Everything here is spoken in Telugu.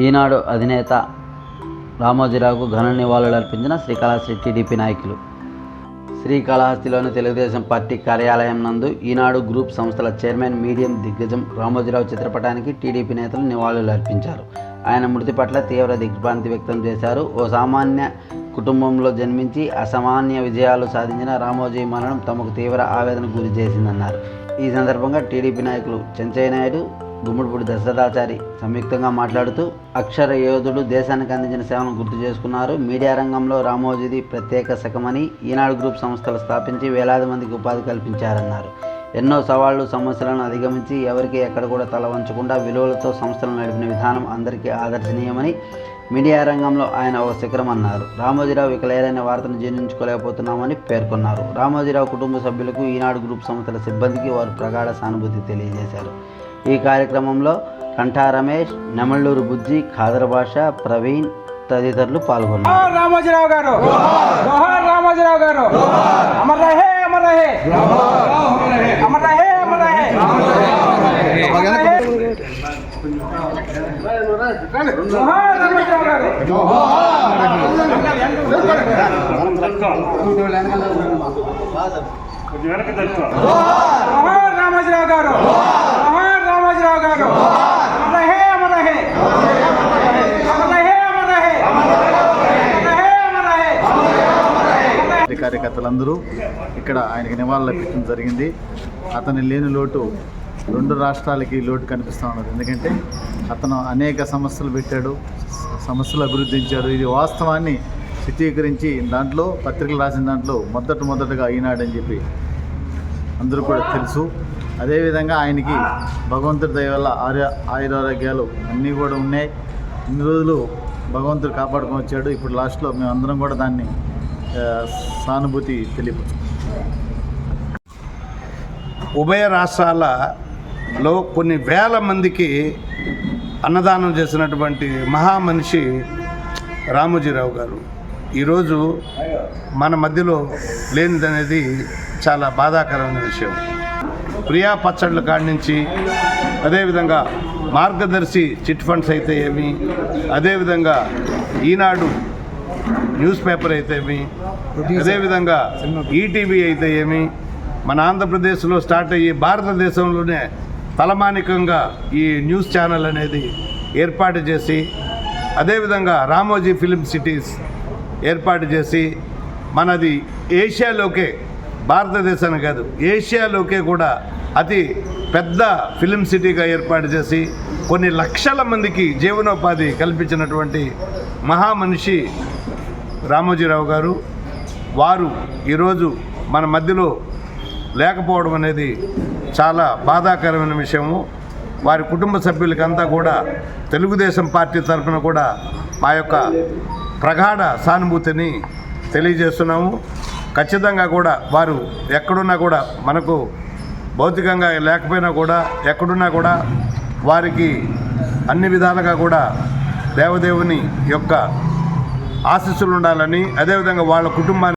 ఈనాడు అధినేత రామోజీరావుకు ఘన నివాళులర్పించిన శ్రీకాళహస్తి టీడీపీ నాయకులు. శ్రీకాళహస్తిలోని తెలుగుదేశం పార్టీ కార్యాలయం నందు ఈనాడు గ్రూప్ సంస్థల చైర్మన్ మీడియం దిగ్గజం రామోజీరావు చిత్రపటానికి టీడీపీ నేతలు నివాళులర్పించారు. ఆయన మృతి పట్ల తీవ్ర దిగ్భ్రాంతి వ్యక్తం చేశారు. ఓ సామాన్య కుటుంబంలో జన్మించి అసామాన్య విజయాలు సాధించిన రామోజీ మరణం తమకు తీవ్ర ఆవేదనకు గురి చేసిందన్నారు. ఈ సందర్భంగా టీడీపీ నాయకులు చెంచయ్య నాయుడు, గుమ్మడిపూడి దశరథాచారి సంయుక్తంగా మాట్లాడుతూ అక్షర యోధుడు దేశానికి అందించిన సేవలను గుర్తు చేసుకున్నారు. మీడియా రంగంలో రామోజీది ప్రత్యేక శకమని ఈనాడు గ్రూప్ సంస్థలు స్థాపించి వేలాది మందికి ఉపాధి కల్పించారన్నారు. ఎన్నో సవాళ్లు సమస్యలను అధిగమించి ఎవరికి ఎక్కడ కూడా తల వంచకుండా విలువలతో సంస్థలను నడిపిన విధానం అందరికీ ఆదర్శనీయమని మీడియా రంగంలో ఆయన ఓ శిఖరం అన్నారు. రామోజీరావు ఇక లేరనే వార్తను జీర్ణించుకోలేకపోతున్నామని పేర్కొన్నారు. రామోజీరావు కుటుంబ సభ్యులకు ఈనాడు గ్రూప్ సంస్థల సిబ్బందికి వారు ప్రగాఢ సానుభూతి తెలియజేశారు. ఈ కార్యక్రమంలో కంఠా రమేష్, నెమళ్ళూరు బుజ్జి, ఖాదర్ భాష, ప్రవీణ్ తదితరులు పాల్గొన్నారు. రామోజీరావు గారు జోహార్, రామోజీరావు గారు అమర్ రహే, అమర్ రహే, అమర్ రహే, అమర్ రహే. జోహార్ రామోజీరావు గారు, జోహార్ రామోజీరావు గారు, జోహార్ రామోజీరావు గారు అమర్ రహే, అమర్ రహే, అమర్ రహే, అమర్ రహే, అమర్ రహే. కార్యకర్తలందరూ ఇక్కడ ఆయనకి నివాళులు అర్పించడం జరిగింది. అతని లేని లోటు రెండు రాష్ట్రాలకి లోటు కనిపిస్తూ ఉన్నది. ఎందుకంటే అతను అనేక సమస్యలు పెట్టాడు, సమస్యలు అభివృద్ధించాడు. ఇది వాస్తవాన్ని చిత్రీకరించి దాంట్లో పత్రికలు రాసిన దాంట్లో మొదటగా ఈనాడని చెప్పి అందరూ కూడా తెలుసు. అదేవిధంగా ఆయనకి భగవంతుడి దయ వల్ల ఆయురారోగ్యాలు అన్నీ కూడా ఉన్నాయి. ఇన్ని రోజులు భగవంతుడు కాపాడుకొని వచ్చాడు. ఇప్పుడు లాస్ట్లో మేము అందరం కూడా దాన్ని సానుభూతి తెలియవచ్చు. ఉభయ రాష్ట్రాలలో కొన్ని వేల మందికి అన్నదానం చేసినటువంటి మహామనిషి రామోజీరావు గారు ఈరోజు మన మధ్యలో లేనిదనేది చాలా బాధాకరమైన విషయం. ప్రియా పచ్చళ్ళ కాడి నుంచి, అదేవిధంగా మార్గదర్శి చిట్ ఫండ్స్ అయితే ఏమి, అదేవిధంగా ఈనాడు న్యూస్ పేపర్ అయితే ఏమి, అదేవిధంగా ఈటీవీ అయితే ఏమి, మన ఆంధ్రప్రదేశ్లో స్టార్ట్ అయ్యి భారతదేశంలోనే తలమానికంగా ఈ న్యూస్ ఛానల్ అనేది ఏర్పాటు చేసి, అదేవిధంగా రామోజీ ఫిలిం సిటీస్ ఏర్పాటు చేసి మనది ఏషియాలోకే, భారతదేశానికి కాదు ఏషియాలోకే కూడా అతి పెద్ద ఫిలిం సిటీగా ఏర్పాటు చేసి కొన్ని లక్షల మందికి జీవనోపాధి కల్పించినటువంటి మహామనిషి రామోజీరావు గారు. వారు ఈరోజు మన మధ్యలో లేకపోవడం అనేది చాలా బాధాకరమైన విషయము. వారి కుటుంబ సభ్యులకంతా కూడా తెలుగుదేశం పార్టీ తరఫున కూడా మా యొక్క ప్రగాఢ సానుభూతిని తెలియజేస్తున్నాము. ఖచ్చితంగా కూడా వారు ఎక్కడున్నా కూడా, మనకు భౌతికంగా లేకపోయినా కూడా ఎక్కడున్నా కూడా వారికి అన్ని విధాలుగా కూడా దేవదేవుని యొక్క ఆశీస్సులు ఉండాలని, అదేవిధంగా వాళ్ళ కుటుంబాన్ని